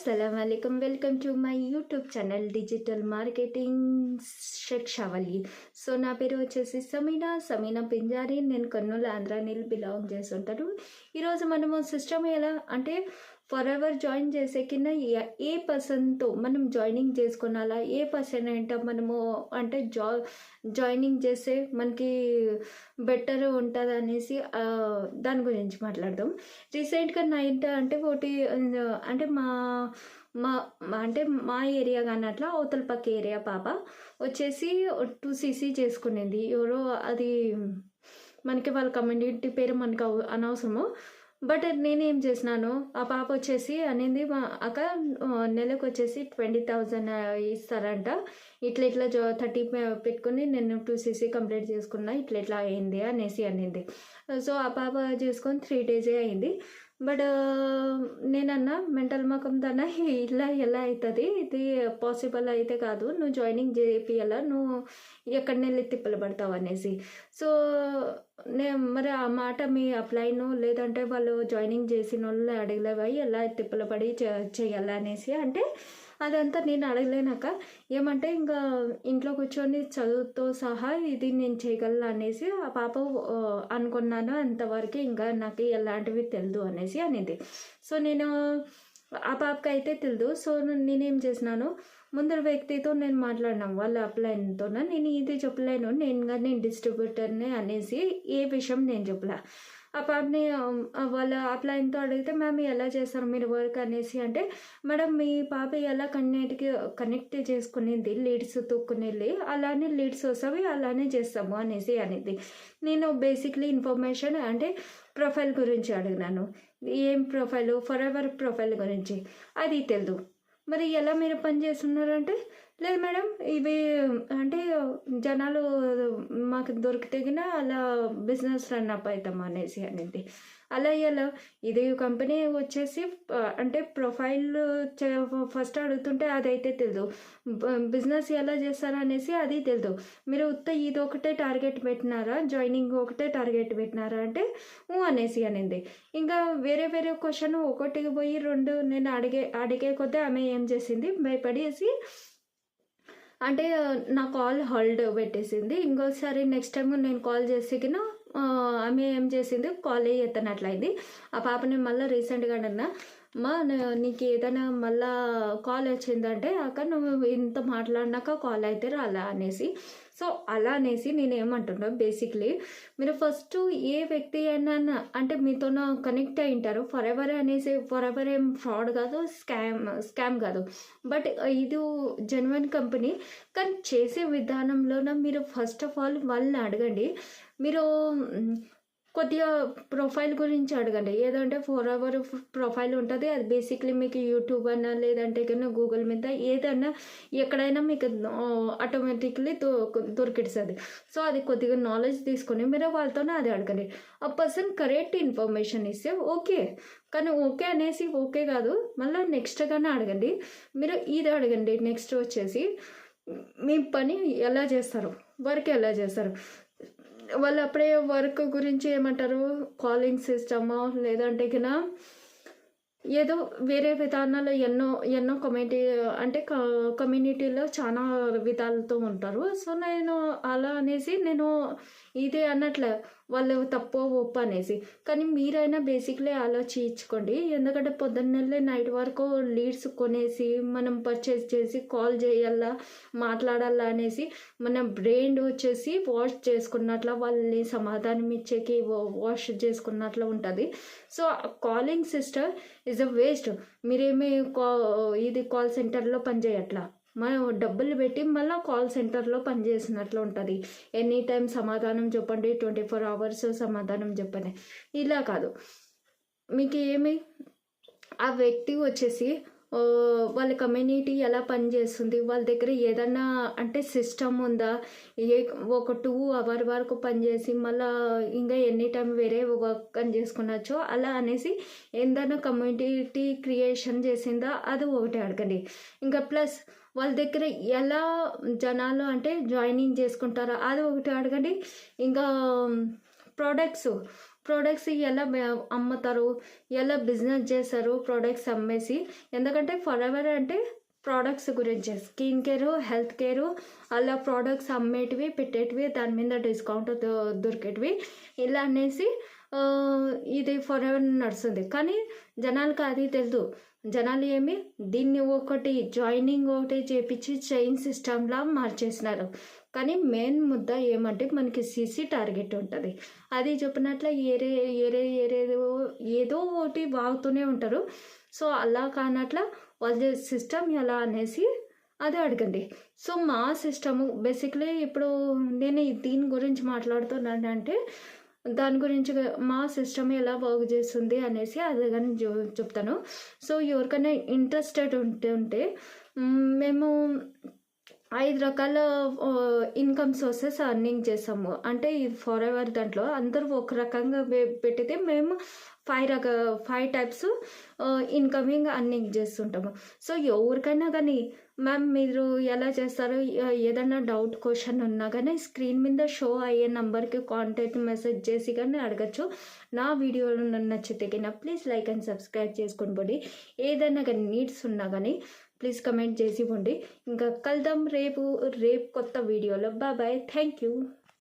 अस्सलामुअलैकुम welcome to my YouTube channel digital marketing Shaik Shavali. So నా పేరు వచ్చేసి సమీనా పింజారి. నేను కర్నూలు ఆంధ్ర నీళ్ళు బిలాంగ్ చేస్తుంటాను. ఈరోజు మనము సిస్టమ్ ఎలా అంటే ఫర్ ఎవర్ జాయిన్ చేసే కింద ఏ పర్సన్తో మనం జాయినింగ్ చేసుకున్నాలా, ఏ పర్సన్ ఏంటో మనము అంటే జాయినింగ్ చేస్తే మనకి బెటర్ ఉంటుంది అనేసి దాని గురించి మాట్లాడదాం. రీసెంట్గా నైట్ అంటే ఒకటి అంటే మా మా అంటే మా ఏరియా కానీ అట్లా అవతల పక్క ఏరియా పాప వచ్చేసి 2cc చేసుకునేది. ఎవరో అది మనకి వాళ్ళ కమ్యూనిటీ పేరు మనకు అనవసరము. బట్ నేనేం చేసినాను, ఆ పాప వచ్చేసి అనేది మా అక్క నెలకు వచ్చేసి 20,000 ఇస్తారంట, ఇట్లా 30 పెట్టుకుని నేను 2cc కంప్లీట్ చేసుకున్నా, ఇట్లా అయింది అనేసి అనింది. సో ఆ పాప చేసుకొని 3 days అయింది. బట్ నేనన్నా మెంటల్ మకం తన ఇలా ఎలా అవుతుంది, ఇది పాసిబుల్ అయితే కాదు, నువ్వు జాయినింగ్ చేపియాలా, నువ్వు ఎక్కడిని వెళ్ళి తిప్పలు పడతావు అనేసి. సో మరి ఆ మాట మీ అప్లైను లేదంటే వాళ్ళు జాయినింగ్ చేసిన వాళ్ళు అడగలేవా ఎలా తిప్పలు పడి చేయాలా అనేసి అంటే అదంతా నేను అడగలేనాక ఏమంటే ఇంకా ఇంట్లో కూర్చొని చదువుతో సహా ఇది నేను చేయగలను అనేసి ఆ పాప అనుకున్నాను. అంతవరకు ఇంకా నాకు ఎలాంటివి తెలియదు అనేసి అనేది. సో నేను ఆ పాపకి అయితే తెలియదు. సో నేనేం చేసినాను, ముందర వ్యక్తితో నేను మాట్లాడినాను వాళ్ళ అప్లైన్తో, నేను ఇది చెప్పలేను, నేను డిస్ట్రిబ్యూటర్ని అనేసి ఏ విషయం నేను చెప్పలే. ఆ పాపని వాళ్ళ అప్లైన్తో అడిగితే మ్యామ్ ఎలా చేస్తారు మీరు వర్క్ అనేసి అంటే, మేడం మీ పాప ఎలా కనెక్ట్ చేసుకునేది లీడ్స్ తొక్కునేది, అలానే లీడ్స్ వస్తావి అలానే చేస్తాము అనేసి అనేది. నేను బేసిక్లీ ఇన్ఫర్మేషన్ అంటే ప్రొఫైల్ గురించి అడిగినాను. ఏం ప్రొఫైలు, ఫర్ ఎవర్ ప్రొఫైల్ గురించి అది తెలియదు. మరి ఎలా మీరు పని చేస్తున్నారంటే, లేదు మేడం ఇవి అంటే జనాలు మాకు దొరికితేగిన అలా బిజినెస్ రన్ అప్ అవుతాం అనేసి అనేది. అలా ఎలా ఇది కంపెనీ వచ్చేసి అంటే ప్రొఫైల్ ఫస్ట్ అడుగుతుంటే అదైతే తెలియదు, బిజినెస్ ఎలా చేస్తారా అనేసి అది తెలియదు. మీరు ఇది ఒకటే టార్గెట్ పెట్టినారా, జాయినింగ్ ఒకటే టార్గెట్ పెట్టినారా అంటే అనేసి అనింది. ఇంకా వేరే క్వశ్చన్ ఒకటికి పోయి 2 నేను అడిగే కొద్దీ ఆమె ఏం చేసింది, భయపడేసి అంటే నా కాల్ హోల్డ్ పెట్టేసింది. ఇంకోసారి నెక్స్ట్ టైం నేను కాల్ చేసికిన ఆమె ఏం చేసింది, కాల్ ఎత్తనట్లయింది. ఆ పాపని మళ్ళీ రీసెంట్గా అన్నా, మా నీకు ఏదైనా మళ్ళా కాల్ వచ్చిందంటే అక్కడ నువ్వు ఇంత మాట్లాడినాక కాల్ అయితే రాలా అనేసి. సో అలా అనేసి నేను ఏమంటున్నా, బేసిక్లీ మీరు ఫస్ట్ ఏ వ్యక్తి అయినా అంటే మీతో కనెక్ట్ అయి ఉంటారు. ఫర్ ఎవర్ ఏం ఫ్రాడ్ కాదు, స్కామ్ కాదు, బట్ ఇది జెన్యున్ కంపెనీ. కానీ చేసే విధానంలోన మీరు ఫస్ట్ ఆఫ్ ఆల్ వాళ్ళని అడగండి. మీరు కొద్దిగా ప్రొఫైల్ గురించి అడగండి. ఏదంటే ఫర్ ఎవర్ ప్రొఫైల్ ఉంటుంది, అది బేసిక్లీ మీకు యూట్యూబ్ అన్నా లేదంటే కన్నా గూగుల్ మీద ఏదన్నా ఎక్కడైనా మీకు ఆటోమేటిక్లీ దొరికిస్తుంది. సో అది కొద్దిగా నాలెడ్జ్ తీసుకొని మీరు వాళ్ళతోనే అది అడగండి. ఆ పర్సన్ కరెక్ట్ ఇన్ఫర్మేషన్ ఇస్తే ఓకే, కానీ ఓకే అనేసి ఓకే కాదు, మళ్ళీ నెక్స్ట్ కానీ అడగండి. మీరు ఇది అడగండి. నెక్స్ట్ వచ్చేసి మీ పని ఎలా చేస్తారు, వర్క్ ఎలా చేస్తారు. వాళ్ళు అప్పుడే వర్క్ గురించి ఏమంటారు, కాలింగ్ సిస్టమా లేదంటే కన్నా ఏదో వేరే విధానాలు ఎన్నో కమ్యూనిటీలో చాలా విధాలతో ఉంటారు. సో నేను అలా అనేసి నేను ఇదే అన్నట్లే వాళ్ళు తప్పో ఒప్పు అనేసి. కానీ మీరైనా బేసిక్లీ ఆలోచించుకోండి. ఎందుకంటే పొద్దున్నే నైట్ వరకు లీడ్స్ కొనేసి మనం పర్చేస్ చేసి కాల్ చేయాలా, మాట్లాడాలా అనేసి మన బ్రెయిన్ వచ్చేసి వాష్ చేసుకున్నట్ల, వాళ్ళని సమాధానం ఇచ్చేకి వాష్ చేసుకున్నట్లు ఉంటుంది. So calling system is a waste. మీరేమీ ఇది కాల్ సెంటర్లో పనిచేయట్లా, మనం డబ్బులు పెట్టి మళ్ళీ కాల్ సెంటర్లో పనిచేసినట్లు ఉంటుంది. ఎనీ టైం సమాధానం చెప్పండి, 24 hours సమాధానం చెప్పండి, ఇలా కాదు. మీకు ఏమి ఆ వ్యక్తి వచ్చేసి వాళ్ళ కమ్యూనిటీ ఎలా పనిచేస్తుంది, వాళ్ళ దగ్గర ఏదన్నా అంటే సిస్టమ్ ఉందా, ఒక 2 hours వరకు పనిచేసి మళ్ళీ ఇంకా ఎనీ టైం వేరే వర్క్ అని చేసుకున్నచ్చో అలా అనేసి ఏదైనా కమ్యూనిటీ క్రియేషన్ చేసిందా అది ఒకటి అడగండి. ఇంకా ప్లస్ వాళ్ళ దగ్గర ఎలా జనాలు అంటే జాయినింగ్ చేసుకుంటారో అది ఒకటి అడగండి. ఇంకా ప్రోడక్ట్స్ ప్రోడక్ట్స్ ఎలా అమ్ముతారు, ఎలా బిజినెస్ చేస్తారు ప్రోడక్ట్స్ అమ్మేసి. ఎందుకంటే ఫర్ ఎవర్ అంటే ప్రోడక్ట్స్ గురించి స్కిన్ కేరు, హెల్త్ కేరు, అలా ప్రోడక్ట్స్ అమ్మేటివి పెట్టేటివి, దాని మీద డిస్కౌంట్ దొరికేటివి ఇలా అనేసి ఇది ఫర్ ఎవర్ నడుస్తుంది. కానీ జనాలకు అది తెలియదు. జనాలు ఏమి దీన్ని ఒకటి జాయినింగ్ ఒకటి చేపించి చైన్ సిస్టమ్లా మార్చేసినారు. కానీ మెయిన్ ముద్ద ఏమంటే మనకి సీసీ టార్గెట్ ఉంటుంది. అది చెప్పినట్ల ఏదో ఒకటి వాగుతూనే ఉంటారు. సో అలా కానట్ల వాళ్ళ సిస్టమ్ ఎలా అనేసి అది అడగండి. సో మా సిస్టము బేసిక్లీ ఇప్పుడు నేను దీని గురించి మాట్లాడుతున్నానంటే దాని గురించి మా సిస్టమ్ ఎలా వర్క్ చేస్తుంది అనేసి అది కానీ చెప్తాను. సో ఎవరికైనా ఇంట్రెస్టెడ్ ఉంటే మేము 5 రకాల ఇన్కమ్ సోర్సెస్ అర్నింగ్ చేస్తాము. అంటే ఇది ఫర్ ఎవర్ దాంట్లో అందరూ ఒక రకంగా పెట్టితే మేము 5 టైప్స్ ఇన్కమింగ్ అర్నింగ్ చేస్తుంటాము. సో ఎవరికైనా కానీ మ్యామ్ మీరు ఎలా చేస్తారు, ఏదైనా డౌట్ క్వశ్చన్ ఉన్నా కానీ స్క్రీన్ మీద షో అయ్యే నెంబర్కి కాంటాక్ట్ మెసేజ్ చేసి కానీ అడగచ్చు. నా వీడియోలు నచ్చితే కన్నా ప్లీజ్ లైక్ అండ్ సబ్స్క్రైబ్ చేసుకొని పోండి. ఏదైనా కానీ నీడ్స్ ఉన్నా కానీ ప్లీజ్ కమెంట్ చేసి ఇవ్వండి. ఇంకా కలుద్దాం రేపు కొత్త వీడియోలో. Bye, thank you.